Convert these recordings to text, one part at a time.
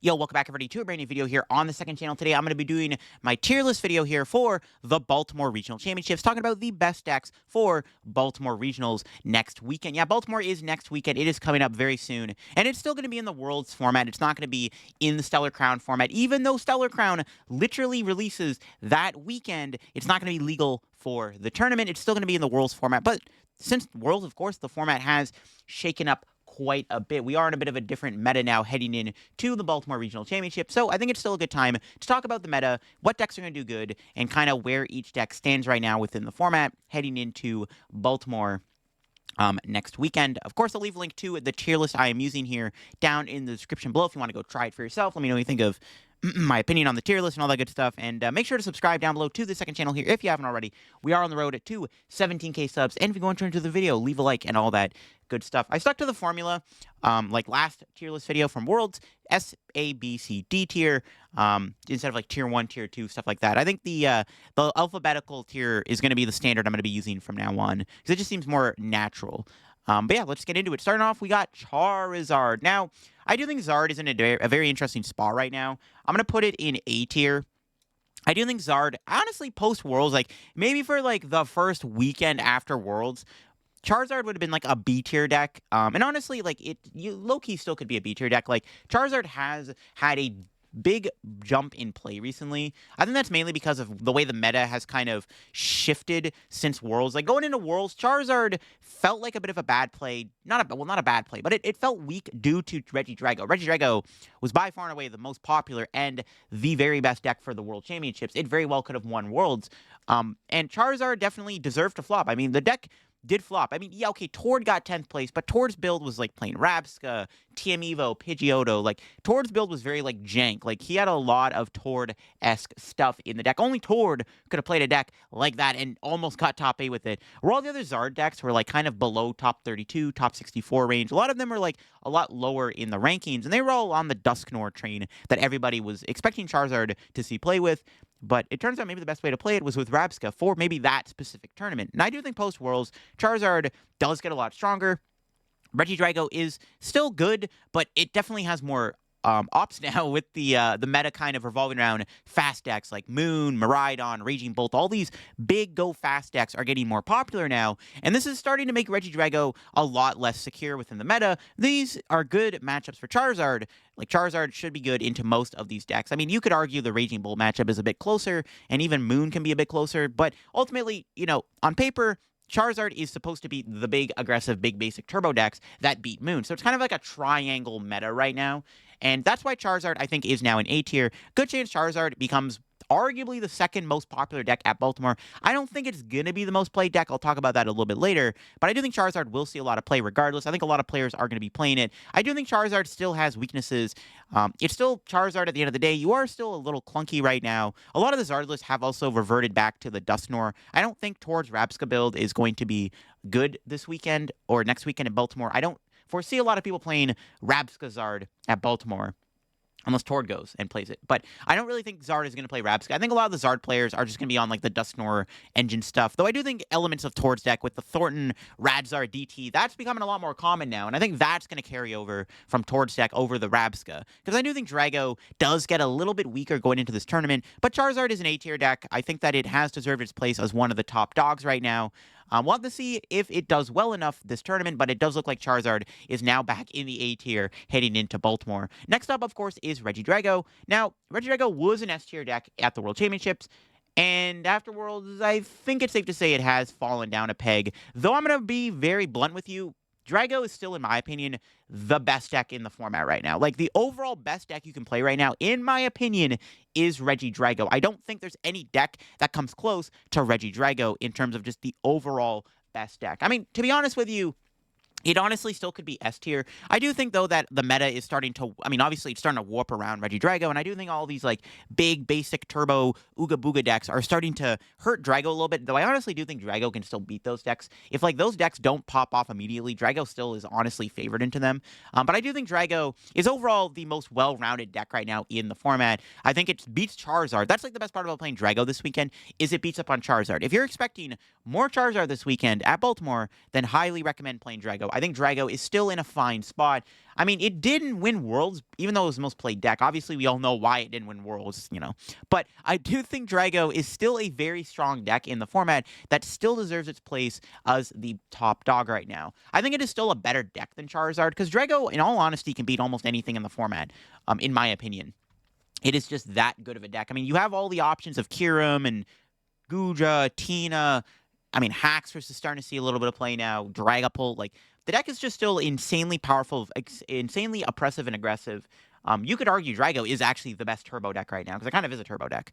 Yo, welcome back everybody to a brand new video here on the second channel. Today I'm going to be doing my tier list video here for the Baltimore Regional Championships, talking about the best decks for Baltimore Regionals next weekend. Yeah, Baltimore is next weekend. It is coming up very soon, and it's still going to be in the Worlds format. It's not going to be in the Stellar Crown format, even though Stellar Crown literally releases that weekend. It's not going to be legal for the tournament. It's still going to be in the Worlds format, but since Worlds, of course, the format has shaken up quite a bit. We are in a bit of a different meta now heading in to the Baltimore Regional Championship, so I think it's still a good time to talk about the meta, what decks are going to do good, and kind of where each deck stands right now within the format heading into Baltimore next weekend. Of course, I'll leave a link to the tier list I am using here down in the description below if you want to go try it for yourself. Let me know what you think of my opinion on the tier list and all that good stuff. And make sure to subscribe down below to the second channel here if you haven't already. We are on the road to 17K subs. And if you go and turn to the video, leave a like and all that good stuff. I stuck to the formula like last tier list video from Worlds, S, A, B, C, D tier, instead of like tier 1, tier 2, stuff like that. I think the alphabetical tier is going to be the standard I'm going to be using from now on because it just seems more natural. But yeah, let's get into it. Starting off, we got Charizard. Now, I do think Zard is in a very interesting spot right now. I'm going to put it in A tier. I do think Zard, honestly, post-Worlds, like, maybe for, like, the first weekend after Worlds, Charizard would have been, like, a B-tier deck. And honestly, like, low-key still could be a B-tier deck. Like, Charizard has had a big jump in play recently. I think that's mainly because of the way the meta has kind of shifted since Worlds. Like, going into Worlds, Charizard felt like a bit of a bad play. Not a bad play, but it felt weak due to Regidrago. Regidrago was by far and away the most popular and the very best deck for the World Championships. It very well could have won Worlds. And Charizard definitely deserved to flop. I mean, the deck did flop. I mean, yeah, okay, Tord got 10th place, but Tord's build was like playing Rabsca, TM Evo, Pidgeotto. Like, Tord's build was very, like, jank. Like, he had a lot of Tord-esque stuff in the deck. Only Tord could have played a deck like that and almost got top 8 with it. Where all the other Zard decks were, like, kind of below top 32, top 64 range. A lot of them were, like, a lot lower in the rankings, and they were all on the Dusknoir train that everybody was expecting Charizard to see play with. But it turns out maybe the best way to play it was with Rabsca for maybe that specific tournament. And I do think post-Worlds, Charizard does get a lot stronger. Regidrago is still good, but it definitely has more ops now with the meta kind of revolving around fast decks like Moon, Miraidon, Raging Bolt. All these big go-fast decks are getting more popular now, and this is starting to make Regidrago a lot less secure within the meta. These are good matchups for Charizard. Like, Charizard should be good into most of these decks. I mean, you could argue the Raging Bolt matchup is a bit closer, and even Moon can be a bit closer, but ultimately, you know, on paper, Charizard is supposed to be the big, aggressive, big, basic turbo decks that beat Moon. So it's kind of like a triangle meta right now. And that's why Charizard, I think, is now in A tier. Good chance Charizard becomes arguably the second most popular deck at Baltimore. I don't think it's going to be the most played deck. I'll talk about that a little bit later. But I do think Charizard will see a lot of play regardless. I think a lot of players are going to be playing it. I do think Charizard still has weaknesses. It's still Charizard at the end of the day. You are still a little clunky right now. A lot of the Zard lists have also reverted back to the Dusknoir. I don't think Tord's Rabsca build is going to be good this weekend or next weekend in Baltimore. I don't foresee a lot of people playing Rabsca Zard at Baltimore, unless Tord goes and plays it. But I don't really think Zard is going to play Rabsca. I think a lot of the Zard players are just going to be on, like, the Dusknoir engine stuff. Though I do think elements of Tord's deck with the Thornton, Radzar, DT, that's becoming a lot more common now. And I think that's going to carry over from Tord's deck over the Rabsca. Because I do think Drago does get a little bit weaker going into this tournament. But Charizard is an A-tier deck. I think that it has deserved its place as one of the top dogs right now. We'll have to see if it does well enough this tournament, but it does look like Charizard is now back in the A tier heading into Baltimore. Next up, of course, is Regidrago. Now, Regidrago was an S tier deck at the World Championships, and after Worlds, I think it's safe to say it has fallen down a peg. Though I'm going to be very blunt with you, Drago is still, in my opinion, the best deck in the format right now. Like, the overall best deck you can play right now, in my opinion, is Regidrago. I don't think there's any deck that comes close to Regidrago in terms of just the overall best deck. I mean, to be honest with you, it honestly still could be S tier. I do think, though, that the meta is starting to, I mean, obviously it's starting to warp around Regidrago, and I do think all these, like, big, basic, turbo, Ooga Booga decks are starting to hurt Drago a little bit, though I honestly do think Drago can still beat those decks. If, like, those decks don't pop off immediately, Drago still is honestly favored into them. But I do think Drago is overall the most well-rounded deck right now in the format. I think it beats Charizard. That's, like, the best part about playing Drago this weekend, is it beats up on Charizard. If you're expecting more Charizard this weekend at Baltimore, then highly recommend playing Drago. I think Drago is still in a fine spot. I mean, it didn't win Worlds, even though it was the most played deck. Obviously, we all know why it didn't win Worlds, you know. But I do think Drago is still a very strong deck in the format that still deserves its place as the top dog right now. I think it is still a better deck than Charizard, because Drago, in all honesty, can beat almost anything in the format, in my opinion. It is just that good of a deck. I mean, you have all the options of Kyurem and Guja, Tina. I mean, Haxorus is starting to see a little bit of play now. Dragapult, like, the deck is just still insanely powerful, insanely oppressive and aggressive. You could argue Drago is actually the best turbo deck right now, because it kind of is a turbo deck.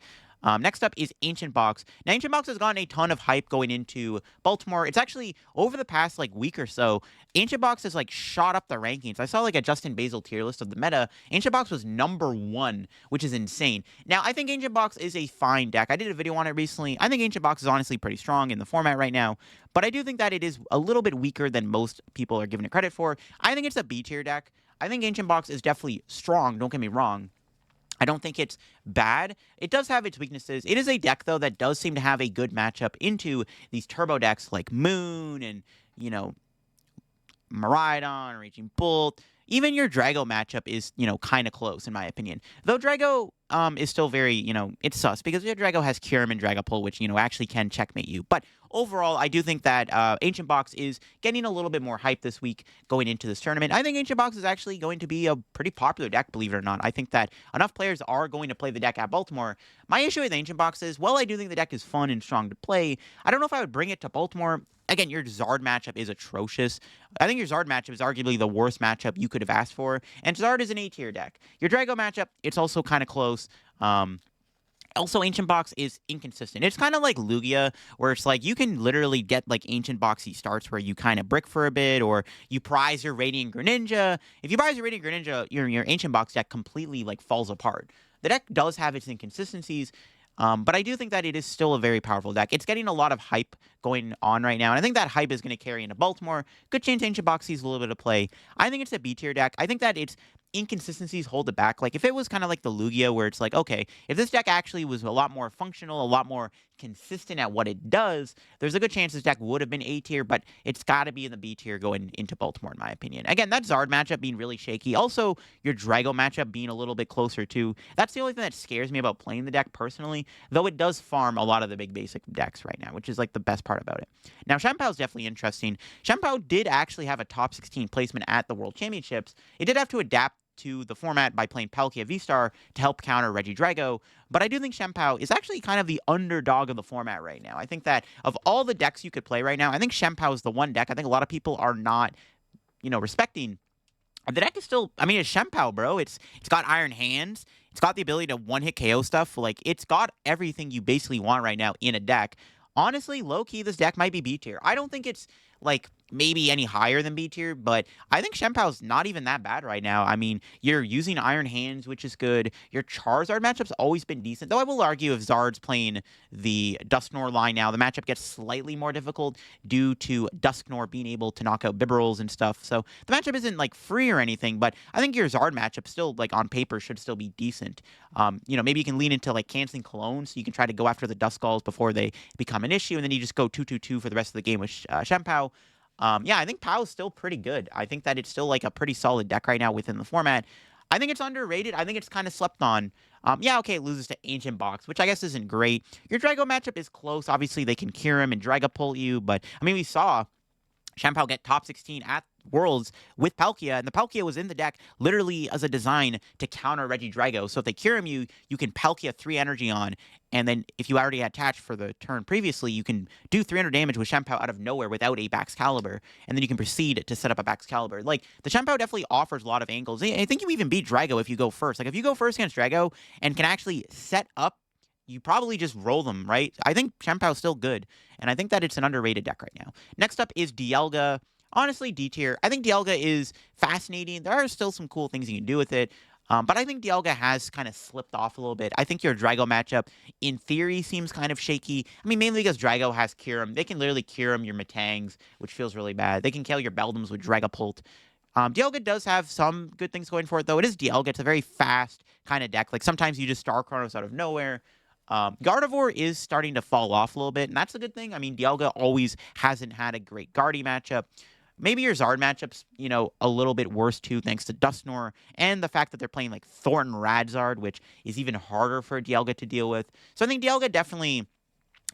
Next up is Ancient Box. Now, Ancient Box has gotten a ton of hype going into Baltimore. It's actually, over the past, like, week or so, Ancient Box has, like, shot up the rankings. I saw, like, a Justin Basil tier list of the meta. Ancient Box was #1, which is insane. Now, I think Ancient Box is a fine deck. I did a video on it recently. I think Ancient Box is honestly pretty strong in the format right now, but I do think that it is a little bit weaker than most people are giving it credit for. I think it's a B tier deck. I think Ancient Box is definitely strong, don't get me wrong. I don't think it's bad. It does have its weaknesses. It is a deck, though, that does seem to have a good matchup into these turbo decks like Moon and, you know, Miraidon, Raging Bolt. Even your Drago matchup is, you know, kind of close, in my opinion. Though Drago is still very, you know, it's sus, because your Drago has Kyurem and Dragapult, which, you know, actually can checkmate you. But overall, I do think that Ancient Box is getting a little bit more hype this week going into this tournament. I think Ancient Box is actually going to be a pretty popular deck, believe it or not. I think that enough players are going to play the deck at Baltimore. My issue with Ancient Box is, well, I do think the deck is fun and strong to play. I don't know if I would bring it to Baltimore. Again, your Zard matchup is atrocious. I think your Zard matchup is arguably the worst matchup you could have asked for. And Zard is an A-tier deck. Your Drago matchup, it's also kind of close. Also, Ancient Box is inconsistent. It's kind of like Lugia, where it's like you can literally get like Ancient Boxy starts where you kind of brick for a bit, or you prize your Radiant Greninja. If you prize your Radiant Greninja, your Ancient Box deck completely like falls apart. The deck does have its inconsistencies, but I do think that it is still a very powerful deck. It's getting a lot of hype going on right now, and I think that hype is going to carry into Baltimore. Good chance Ancient Box sees a little bit of play. I think it's a B-tier deck. I think that its inconsistencies hold it back. Like, if it was kind of like the Lugia, where it's like, okay, if this deck actually was a lot more functional, a lot more consistent at what it does, there's a good chance this deck would have been A tier, but it's got to be in the B tier going into Baltimore, in my opinion. Again, that Zard matchup being really shaky. Also, your Drago matchup being a little bit closer too. That's the only thing that scares me about playing the deck personally, though it does farm a lot of the big basic decks right now, which is like the best part about it. Now, Shenpao is definitely interesting. Shenpao did actually have a top 16 placement at the World Championships. It did have to adapt to the format by playing Palkia VSTAR to help counter Regidrago, but I do think Shenpao is actually kind of the underdog of the format right now. I think that of all the decks you could play right now, I think Shenpao is the one deck I think a lot of people are not, you know, respecting. The deck is still, I mean, it's Shenpao, bro. It's got Iron Hands. It's got the ability to one-hit KO stuff. Like, it's got everything you basically want right now in a deck. Honestly, low-key, this deck might be B tier. I don't think it's, like, maybe any higher than B tier, but I think Shenpao's not even that bad right now. I mean, you're using Iron Hands, which is good. Your Charizard matchup's always been decent, though I will argue if Zard's playing the Dusknoir line now, the matchup gets slightly more difficult due to Dusknoir being able to knock out Bibarels and stuff. So the matchup isn't, like, free or anything, but I think your Zard matchup still, like, on paper should still be decent. You know, maybe you can lean into, like, canceling Cologne, so you can try to go after the Duskulls before they become an issue, and then you just go 2-2-2 for the rest of the game with Shenpao. Yeah, I think Pao is still pretty good. I think that it's still like a pretty solid deck right now within the format. I think it's underrated. I think it's kind of slept on. Yeah, okay, it loses to Ancient Box, which I guess isn't great. Your Drago matchup is close. Obviously, they can Kyurem and Dragapult you, but I mean, we saw Shenpao get top 16 at Worlds with Palkia, and the Palkia was in the deck literally as a design to counter Regidrago. So if they Kyurem you, you can Palkia 3 energy on, and then if you already attached for the turn previously, you can do 300 damage with Shenpao out of nowhere without a Baxcalibur, and then you can proceed to set up a Baxcalibur. Like, the Shenpao definitely offers a lot of angles. I think you even beat Drago if you go first. Like, if you go first against Drago and can actually set up, you probably just roll them, right? I think Shenpao's still good, and I think that it's an underrated deck right now. Next up is Dialga. Honestly, D tier. I think Dialga is fascinating. There are still some cool things you can do with it, but I think Dialga has kind of slipped off a little bit. I think your Drago matchup, in theory, seems kind of shaky. I mean, mainly because Drago has Kyurem. They can literally Kyurem your Matangs, which feels really bad. They can kill your Beldums with Dragapult. Dialga does have some good things going for it, though. It is Dialga. It's a very fast kind of deck. Like, sometimes you just Star Chronos out of nowhere. Gardevoir is starting to fall off a little bit, and that's a good thing. I mean, Dialga always hasn't had a great Guardy matchup. Maybe your Zard matchup's, a little bit worse too, thanks to Dusknoir and the fact that they're playing like Thornton Radzard, which is even harder for Dialga to deal with. So I think Dialga definitely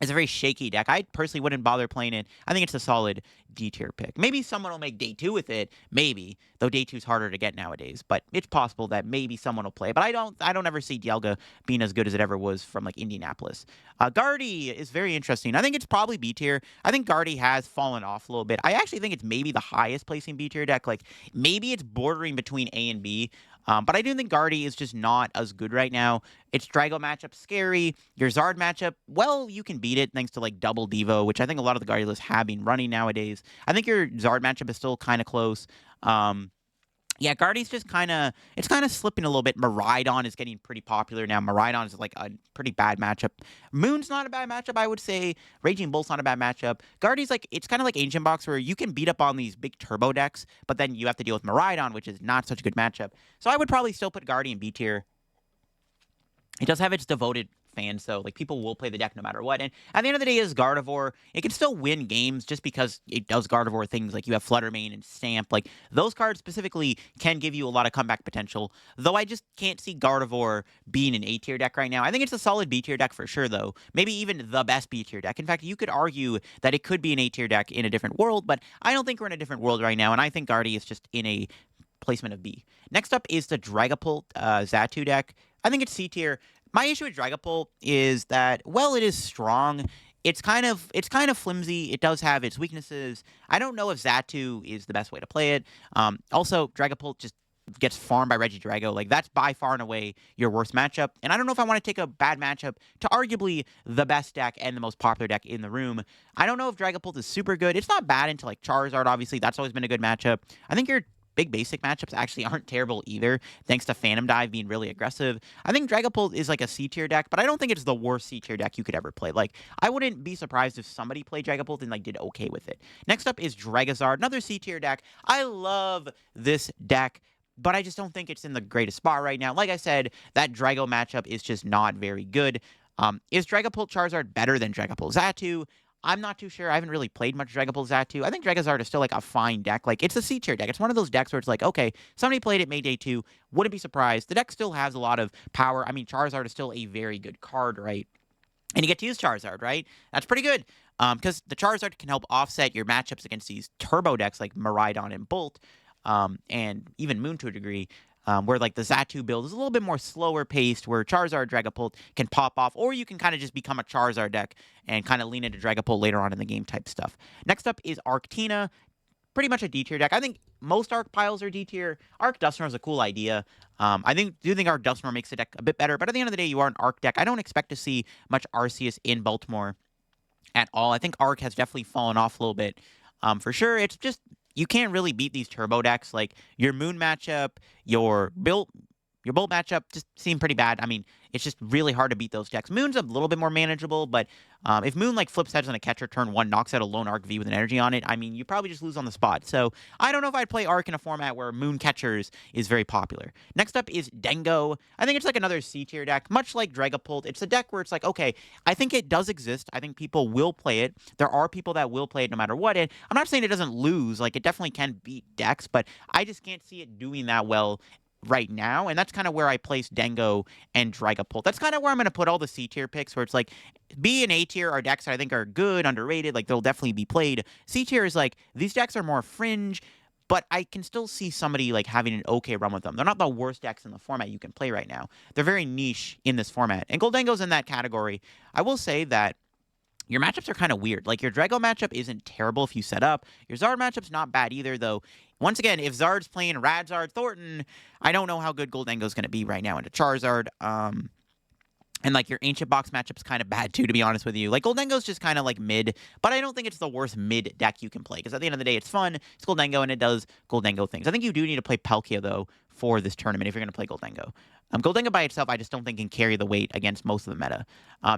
is a very shaky deck. I personally wouldn't bother playing it. I think it's a solid D tier pick. Maybe someone will make day 2 with it. Maybe, though day 2 is harder to get nowadays. But it's possible that maybe someone will play. But I don't ever see Dialga being as good as it ever was from like Indianapolis. Guardy is very interesting. I think it's probably B tier. I think Guardy has fallen off a little bit. I actually think it's maybe the highest placing B tier deck. Like maybe it's bordering between A and B. But I do think Guardy is just not as good right now. Its Drago matchup scary. Your Zard matchup, well, you can beat it thanks to like double Devo, which I think a lot of the Guardy lists have been running nowadays. I think your Zard matchup is still kind of close. Yeah, Guardy's just it's kind of slipping a little bit. Miraidon is getting pretty popular now. Miraidon is like a pretty bad matchup. Moon's not a bad matchup, I would say. Raging Bull's not a bad matchup. Guardy's it's kind of like Ancient Box where you can beat up on these big turbo decks, but then you have to deal with Miraidon, which is not such a good matchup. So I would probably still put Guardy in B tier. It does have its devoted fans, though. Like, people will play the deck no matter what. And at the end of the day, is Gardevoir. It can still win games just because it does Gardevoir things. Like, you have Fluttermane and Stamp. Like, those cards specifically can give you a lot of comeback potential. Though I just can't see Gardevoir being an A-tier deck right now. I think it's a solid B-tier deck for sure, though. Maybe even the best B-tier deck. In fact, you could argue that it could be an A-tier deck in a different world, but I don't think we're in a different world right now, and I think Guardy is just in a placement of B. Next up is the Dragapult Xatu deck. I think it's C-tier. My issue with Dragapult is that, well, it is strong. It's kind of flimsy. It does have its weaknesses. I don't know if Xatu is the best way to play it. Also, Dragapult just gets farmed by Regidrago. Like, that's by far and away your worst matchup. And I don't know if I want to take a bad matchup to arguably the best deck and the most popular deck in the room. I don't know if Dragapult is super good. It's not bad into, like, Charizard, obviously. That's always been a good matchup. I think your big basic matchups actually aren't terrible either, thanks to Phantom Dive being really aggressive. I think Dragapult is like a C-tier deck, but I don't think it's the worst C-tier deck you could ever play. Like, I wouldn't be surprised if somebody played Dragapult and, like, did okay with it. Next up is Dragazard, another C-tier deck. I love this deck, but I just don't think it's in the greatest spot right now. Like I said, that Drago matchup is just not very good. Is Dragapult Charizard better than Dragapult Xatu? I'm not too sure. I haven't really played much Dragapult Xatu. I think Dragazard is still, like, a fine deck. Like, it's a C-tier deck. It's one of those decks where it's like, okay, somebody played it, made day 2. Wouldn't be surprised. The deck still has a lot of power. I mean, Charizard is still a very good card, right? And you get to use Charizard, right? That's pretty good. Because the Charizard can help offset your matchups against these turbo decks like Miraidon and Bolt, and even Moon to a degree. Where, like, the Xatu build is a little bit more slower paced, where Charizard Dragapult can pop off, or you can kind of just become a Charizard deck and kind of lean into Dragapult later on in the game type stuff. Next up is Arctina, pretty much a D-tier deck. I think most Arc piles are D-tier. Arc Dusknoir is a cool idea. I do think Arc Dusknoir makes the deck a bit better, but at the end of the day, you are an Arc deck. I don't expect to see much Arceus in Baltimore at all. I think Arc has definitely fallen off a little bit. For sure, it's just, you can't really beat these turbo decks. Like, your Moon matchup, your Bolt matchup just seem pretty bad. I mean, it's just really hard to beat those decks. Moon's a little bit more manageable, but if Moon, like, flips heads on a catcher turn 1, knocks out a lone Arc V with an energy on it, I mean, you probably just lose on the spot. So I don't know if I'd play Arc in a format where Moon catchers is very popular. Next up is Dengo. I think it's like another C-tier deck, much like Dragapult. It's a deck where it's like, okay, I think it does exist. I think people will play it. There are people that will play it no matter what. And I'm not saying it doesn't lose. Like, it definitely can beat decks, but I just can't see it doing that well right now, and that's kind of where I place Dengo and Dragapult. That's kind of where I'm going to put all the C-tier picks, where it's like, B and A-tier are decks that I think are good, underrated, like, they'll definitely be played. C-tier is like, these decks are more fringe, but I can still see somebody, like, having an okay run with them. They're not the worst decks in the format you can play right now. They're very niche in this format, and Goldengo's in that category. I will say that your matchups are kind of weird. Like, your Drago matchup isn't terrible if you set up. Your Zard matchup's not bad either, though. Once again, if Zard's playing Radzard Thornton, I don't know how good Goldengo's going to be right now into Charizard. And, like, your Ancient Box matchup's kind of bad, too, to be honest with you. Like, Goldengo's just kind of, like, mid, but I don't think it's the worst mid deck you can play, because at the end of the day, it's fun, it's Goldengo, and it does Goldengo things. I think you do need to play Palkia, though, for this tournament if you're going to play Goldengo. Goldengo by itself, I just don't think can carry the weight against most of the meta.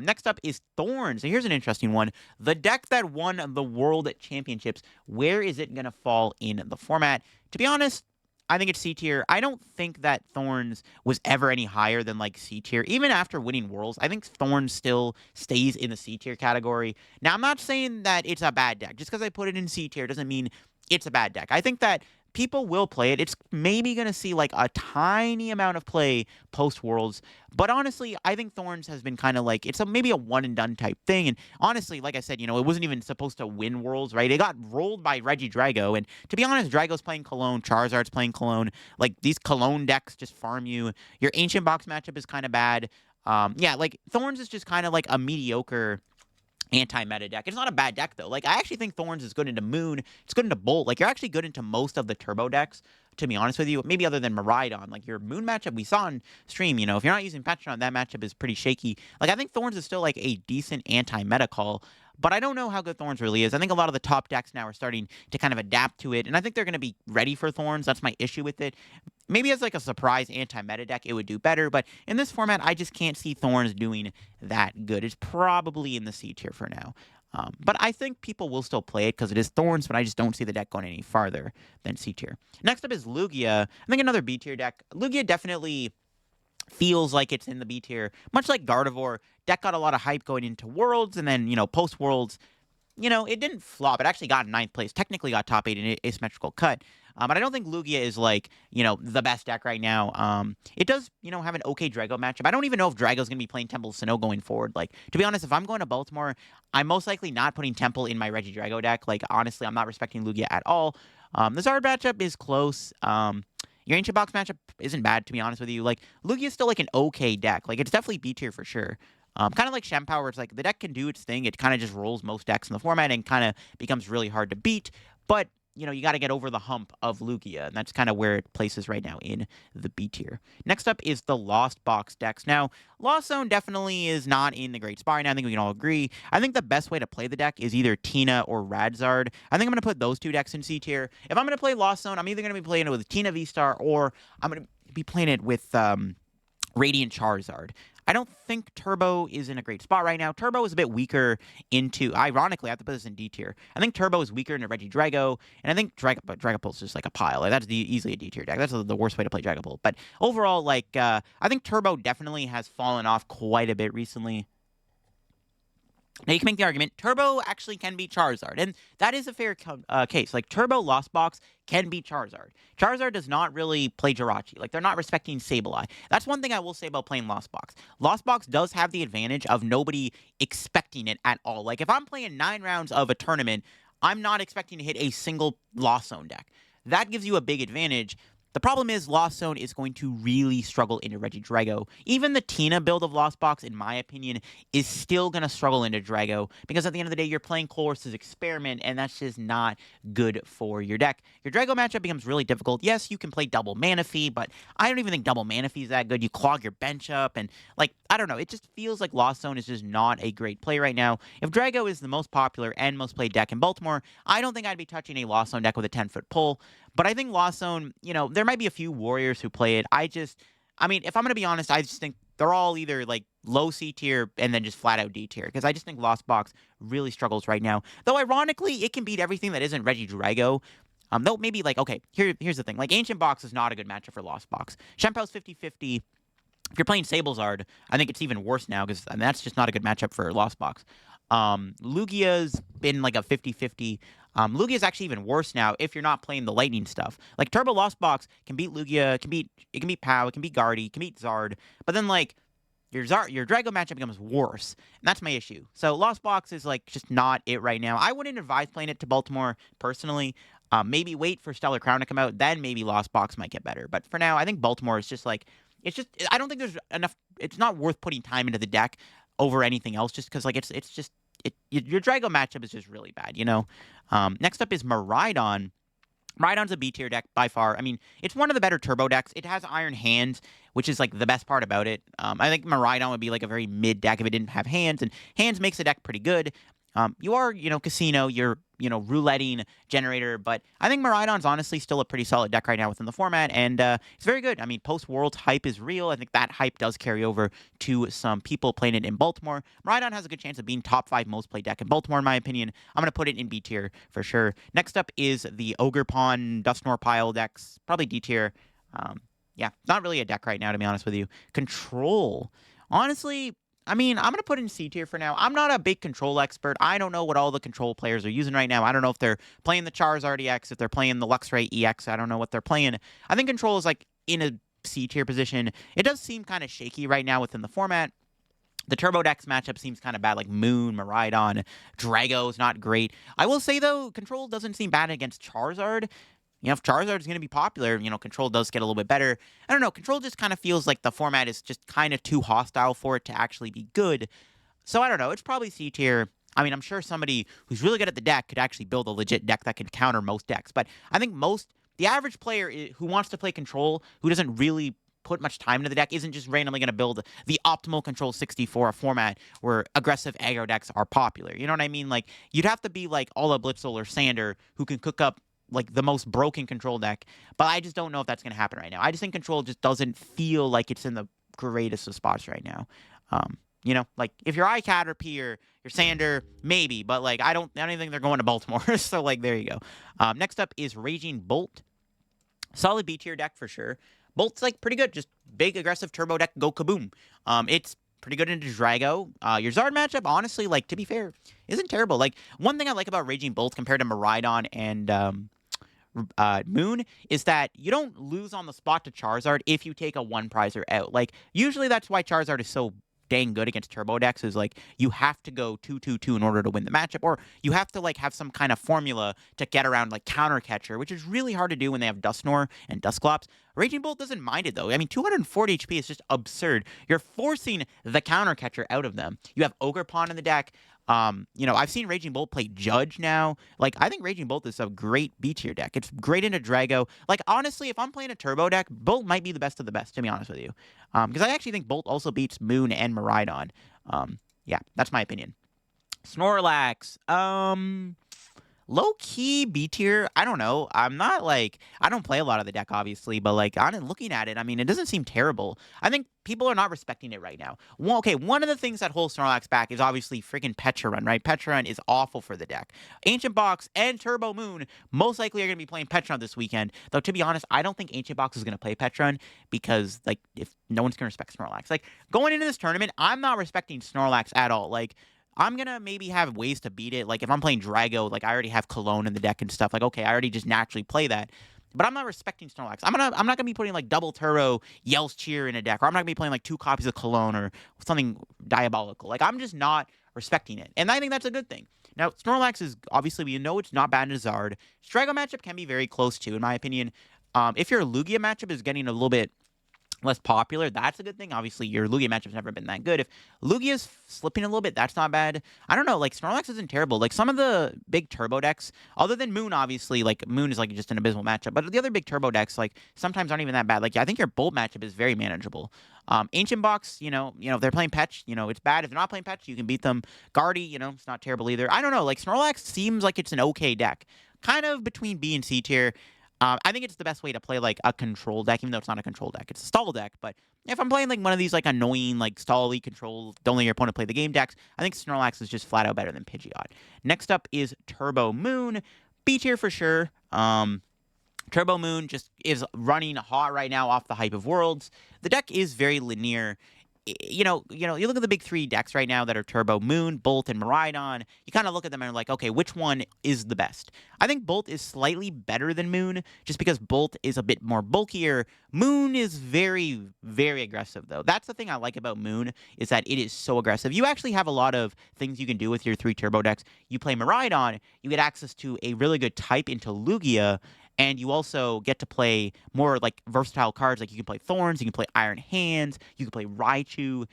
Next up is Thorns. And here's an interesting one. The deck that won the World Championships, where is it going to fall in the format? To be honest, I think it's C-tier. I don't think that Thorns was ever any higher than, like, C-tier. Even after winning Worlds, I think Thorns still stays in the C-tier category. Now, I'm not saying that it's a bad deck. Just because I put it in C-tier doesn't mean it's a bad deck. I think that people will play it. It's maybe going to see like a tiny amount of play post Worlds, but honestly, I think Thorns has been kind of like it's maybe a one and done type thing. And honestly, like I said, it wasn't even supposed to win Worlds, right? It got rolled by Regidrago, and to be honest, Drago's playing Cologne, Charizard's playing Cologne. Like these Cologne decks just farm you. Your Ancient Box matchup is kind of bad. Yeah, like Thorns is just kind of like a mediocre anti-meta deck. It's not a bad deck, though. Like, I actually think Thorns is good into Moon. It's good into Bolt. Like, you're actually good into most of the turbo decks, to be honest with you. Maybe other than Miraidon. Like, your Moon matchup we saw on stream, if you're not using Petron, that matchup is pretty shaky. Like, I think Thorns is still, like, a decent anti-meta call. But I don't know how good Thorns really is. I think a lot of the top decks now are starting to kind of adapt to it. And I think they're going to be ready for Thorns. That's my issue with it. Maybe as like a surprise anti-meta deck, it would do better. But in this format, I just can't see Thorns doing that good. It's probably in the C tier for now. But I think people will still play it because it is Thorns, but I just don't see the deck going any farther than C tier. Next up is Lugia. I think another B tier deck. Lugia definitely feels like it's in the B tier. Much like Gardevoir, deck got a lot of hype going into Worlds, and then, post-Worlds, it didn't flop. It actually got in 9th place. Technically got top 8 in asymmetrical cut. But I don't think Lugia is, like, the best deck right now. It does, have an okay Drago matchup. I don't even know if Drago's going to be playing Temple Sinnoh going forward. Like, to be honest, if I'm going to Baltimore, I'm most likely not putting Temple in my Regidrago deck. Like, honestly, I'm not respecting Lugia at all. The Zard matchup is close. Your Ancient Box matchup isn't bad, to be honest with you. Like, Lugia's still, like, an okay deck. Like, it's definitely B tier for sure. Kind of like Shempower, it's like the deck can do its thing. It kind of just rolls most decks in the format and kind of becomes really hard to beat. But, you got to get over the hump of Lugia, and that's kind of where it places right now in the B tier. Next up is the Lost Box decks. Now, Lost Zone definitely is not in the great spot right now. I think we can all agree. I think the best way to play the deck is either Tina or Radzard. I think I'm going to put those two decks in C tier. If I'm going to play Lost Zone, I'm either going to be playing it with Tina VSTAR or I'm going to be playing it with Radiant Charizard. I don't think Turbo is in a great spot right now. Turbo is a bit weaker ironically, I have to put this in D tier. I think Turbo is weaker into Regidrago, and I think Dragapult is just like a pile. Like, that's easily a D tier deck. That's the worst way to play Dragapult. But overall, like, I think Turbo definitely has fallen off quite a bit recently. Now, you can make the argument, Turbo actually can beat Charizard, and that is a fair case. Like, Turbo Lost Box can beat Charizard. Charizard does not really play Jirachi. Like, they're not respecting Sableye. That's one thing I will say about playing Lost Box. Lost Box does have the advantage of nobody expecting it at all. Like, if I'm playing 9 rounds of a tournament, I'm not expecting to hit a single Lost Zone deck. That gives you a big advantage. The problem is Lost Zone is going to really struggle into Regidrago. Even the Tina build of Lost Box, in my opinion, is still going to struggle into Drago because at the end of the day, you're playing Colress's Experiment, and that's just not good for your deck. Your Drago matchup becomes really difficult. Yes, you can play double Manaphy, but I don't even think double Manaphy is that good. You clog your bench up, and, like, I don't know. It just feels like Lost Zone is just not a great play right now. If Drago is the most popular and most played deck in Baltimore, I don't think I'd be touching a Lost Zone deck with a 10-foot pull. But I think Lost Zone, there might be a few Warriors who play it. I mean, if I'm going to be honest, I just think they're all either, like, low C tier and then just flat out D tier. Because I just think Lost Box really struggles right now. Though, ironically, it can beat everything that isn't Regidrago. Though, maybe, like, okay, here's the thing. Like, Ancient Box is not a good matchup for Lost Box. Shempower's 50-50. If you're playing Sablezard, I think it's even worse now because that's just not a good matchup for Lost Box. Lugia's been like a 50-50. Lugia's actually even worse now if you're not playing the lightning stuff. Like, Turbo Lost Box can beat Lugia, it can beat Pow, it can beat Guardy, it can beat Zard, but then, like, your Drago matchup becomes worse, and that's my issue. So Lost Box is, like, just not it right now. I wouldn't advise playing it to Baltimore, personally. Maybe wait for Stellar Crown to come out, then maybe Lost Box might get better. But for now, I think Baltimore is just, like, I don't think there's enough, it's not worth putting time into the deck over anything else, just because, like, your Drago matchup is just really bad, Next up is Miraidon. Miraidon's a B tier deck by far. I mean, it's one of the better turbo decks. It has Iron Hands, which is, like, the best part about it. I think Miraidon would be, like, a very mid deck if it didn't have Hands, and Hands makes the deck pretty good. You are, Casino, you're, rouletting Generator, but I think Miraidon's honestly still a pretty solid deck right now within the format, and it's very good. I mean, post-Worlds hype is real. I think that hype does carry over to some people playing it in Baltimore. Miraidon has a good chance of being top 5 most played deck in Baltimore, in my opinion. I'm going to put it in B tier for sure. Next up is the Ogerpon Dusknoir pile decks, probably D tier. Yeah, not really a deck right now, to be honest with you. Control. Honestly, I mean, I'm going to put in C tier for now. I'm not a big control expert. I don't know what all the control players are using right now. I don't know if they're playing the Charizard EX, if they're playing the Luxray EX. I don't know what they're playing. I think control is like in a C tier position. It does seem kind of shaky right now within the format. The Turbo Dex matchup seems kind of bad, like Moon, Miraidon, Drago's not great. I will say, though, control doesn't seem bad against Charizard. You know, if Charizard is going to be popular, you know, control does get a little bit better. I don't know. Control just kind of feels like the format is just kind of too hostile for it to actually be good. So I don't know. It's probably C tier. I mean, I'm sure somebody who's really good at the deck could actually build a legit deck that can counter most decks. But I think the average player who wants to play control, who doesn't really put much time into the deck, isn't just randomly going to build the optimal control 64, a format where aggressive aggro decks are popular. You know what I mean? Like, you'd have to be like Ola Blitzel or Sander, who can cook up like the most broken control deck, but I just don't know if that's going to happen right now. I just think control just doesn't feel like it's in the greatest of spots right now. You know, like if you're iCat or P or your Sander, maybe, but like I don't even think they're going to Baltimore. So like there you go. Next up is Raging Bolt. Solid B tier deck for sure. Bolt's like pretty good, just big aggressive turbo deck, go kaboom. It's pretty good into Drago. Your Zard matchup, honestly, like to be fair, isn't terrible. Like one thing I like about Raging Bolt compared to Miraidon and Moon is that you don't lose on the spot to Charizard if you take a one prizer out. Like usually that's why Charizard is so dang good against turbo decks, is like you have to go 2-2-2 in order to win the matchup, or you have to like have some kind of formula to get around like counter catcher, which is really hard to do when they have Dusknoir and Dusclops. Raging Bolt doesn't mind it though. I mean, 240 HP is just absurd. You're forcing the counter catcher out of them. You have Ogerpon in the deck. You know, I've seen Raging Bolt play Judge now. Like, I think Raging Bolt is a great B tier deck. It's great into Drago. Like, honestly, if I'm playing a turbo deck, Bolt might be the best of the best, to be honest with you. Because I actually think Bolt also beats Moon and Miraidon. Yeah, that's my opinion. Snorlax. Low-key B tier, I don't know. I'm not like, I don't play a lot of the deck, obviously, but like, on looking at it, I mean, it doesn't seem terrible. I think people are not respecting it right now. Well, okay, one of the things that holds Snorlax back is obviously freaking Petra Run, right? Petra Run is awful for the deck. Ancient Box and Turbo Moon most likely are going to be playing Petra Run this weekend. Though, to be honest, I don't think Ancient Box is going to play Petra Run because, like, if no one's going to respect Snorlax. Like, going into this tournament, I'm not respecting Snorlax at all. Like, I'm going to maybe have ways to beat it. Like, if I'm playing Drago, like, I already have Cologne in the deck and stuff. Like, okay, I already just naturally play that. But I'm not respecting Snorlax. I'm not going to be putting, like, double Turbo Yell's Cheer in a deck. Or I'm not going to be playing, like, 2 copies of Cologne or something diabolical. Like, I'm just not respecting it. And I think that's a good thing. Now, Snorlax is, obviously, we know it's not bad in Zard. Drago matchup can be very close, too, in my opinion. If your Lugia matchup is getting a little bit less popular, that's a good thing. Obviously, your Lugia matchup's never been that good. If Lugia's slipping a little bit, that's not bad. I don't know, like, Snorlax isn't terrible. Like, some of the big turbo decks, other than Moon, obviously, like, Moon is, like, just an abysmal matchup, but the other big turbo decks, like, sometimes aren't even that bad. Like, I think your Bolt matchup is very manageable. Ancient Box, you know, if they're playing Petch, you know, it's bad. If they're not playing Petch, you can beat them. Guardy, you know, it's not terrible either. I don't know, like, Snorlax seems like it's an okay deck. Kind of between B and C tier. I think it's the best way to play, like, a control deck, even though it's not a control deck. It's a stall deck, but if I'm playing, like, one of these, like, annoying, like, stall-y control, don't let your opponent play the game decks, I think Snorlax is just flat out better than Pidgeot. Next up is Turbo Moon. B tier for sure. Turbo Moon just is running hot right now off the hype of Worlds. The deck is very linear. You look at the big 3 decks right now that are Turbo, Moon, Bolt, and Miraidon. You kind of look at them and are like, okay, which one is the best? I think Bolt is slightly better than Moon, just because Bolt is a bit more bulkier. Moon is very, very aggressive, though. That's the thing I like about Moon, is that it is so aggressive. You actually have a lot of things you can do with your 3 Turbo decks. You play Miraidon, you get access to a really good type into Lugia, and you also get to play more, like, versatile cards. Like, you can play Thorns, you can play Iron Hands, you can play Raichu.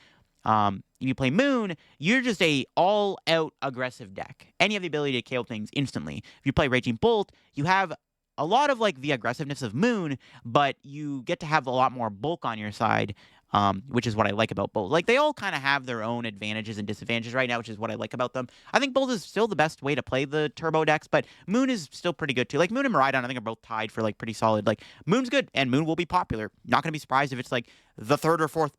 If you play Moon, you're just a all-out aggressive deck. And you have the ability to KO things instantly. If you play Raging Bolt, you have a lot of, like, the aggressiveness of Moon, but you get to have a lot more bulk on your side, which is what I like about Bolt. Like, they all kind of have their own advantages and disadvantages right now, which is what I like about them. I think Bolt is still the best way to play the turbo decks, but Moon is still pretty good, too. Like, Moon and Miraidon, I think, are both tied for, like, pretty solid. Like, Moon's good, and Moon will be popular. Not going to be surprised if it's, like, the third or fourth,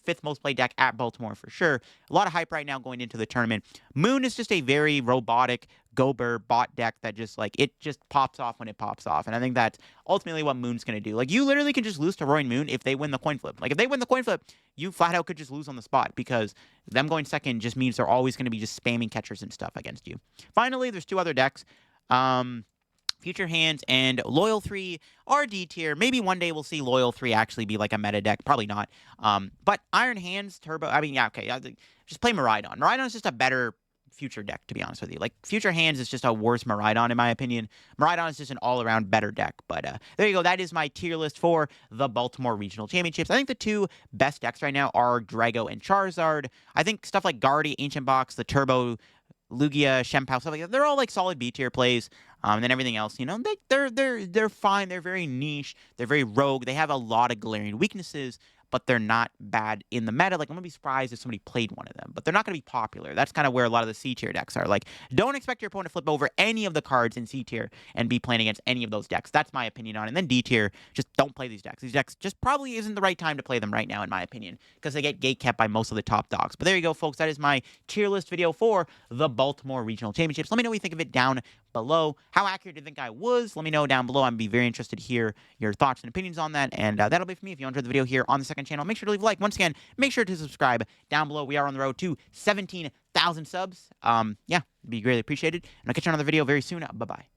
fifth most played deck at Baltimore for sure. A lot of hype right now going into the tournament. Moon is just a very robotic Gober bot deck that just like it just pops off when it pops off, and I think that's ultimately what Moon's gonna do. Like you literally can just lose to Roy and Moon if they win the coin flip. Like if they win the coin flip, you flat out could just lose on the spot because them going second just means they're always gonna be just spamming catchers and stuff against you. Finally, there's two other decks. Future Hands and Loyal 3 are D tier. Maybe one day we'll see Loyal 3 actually be like a meta deck. Probably not. But Iron Hands, Turbo, I mean, yeah, okay. Just play Miraidon. Miraidon is just a better future deck, to be honest with you. Like, Future Hands is just a worse Miraidon, in my opinion. Miraidon is just an all-around better deck. But there you go. That is my tier list for the Baltimore Regional Championships. I think the two best decks right now are Drago and Charizard. I think stuff like Guardy, Ancient Box, the Turbo, Lugia, Shempow, stuff like that, they're all like solid B tier plays. And then everything else, you know, they're fine. They're very niche. They're very rogue. They have a lot of glaring weaknesses, but they're not bad in the meta. Like, I'm going to be surprised if somebody played one of them, but they're not going to be popular. That's kind of where a lot of the C tier decks are. Like, don't expect your opponent to flip over any of the cards in C tier and be playing against any of those decks. That's my opinion on it. And then D tier, just don't play these decks. These decks just probably isn't the right time to play them right now, in my opinion, because they get gatekept by most of the top dogs. But there you go, folks. That is my tier list video for the Baltimore Regional Championships. Let me know what you think of it down below. How accurate do you think I was? Let me know down below. I'd be very interested to hear your thoughts and opinions on that. And that'll be for me. If you enjoyed the video here on the second channel, make sure to leave a like. Once again, make sure to subscribe down below. We are on the road to 17,000 subs. Yeah, it'd be greatly appreciated. And I'll catch you on another video very soon. Bye-bye.